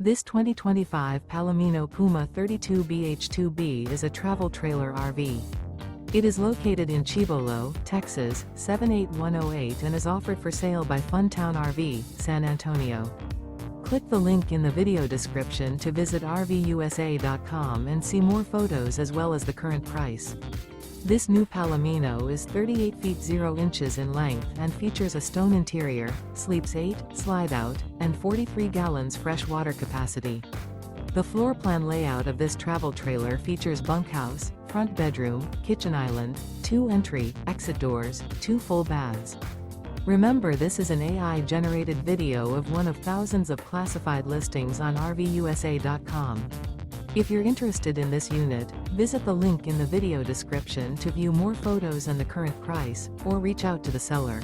This 2025 Palomino Puma 32BH2B is a travel trailer RV. It is located in Cibolo, Texas, 78108 and is offered for sale by Funtown RV, San Antonio. Click the link in the video description to visit RVUSA.com and see more photos as well as the current price. This new Palomino is 38 feet 0 inches in length and features a stone interior, sleeps 8, slide-out, and 43 gallons fresh water capacity. The floor plan layout of this travel trailer features bunkhouse, front bedroom, kitchen island, 2 entry, exit doors, 2 full baths. Remember, this is an AI-generated video of one of thousands of classified listings on RVUSA.com. If you're interested in this unit, visit the link in the video description to view more photos and the current price, or reach out to the seller.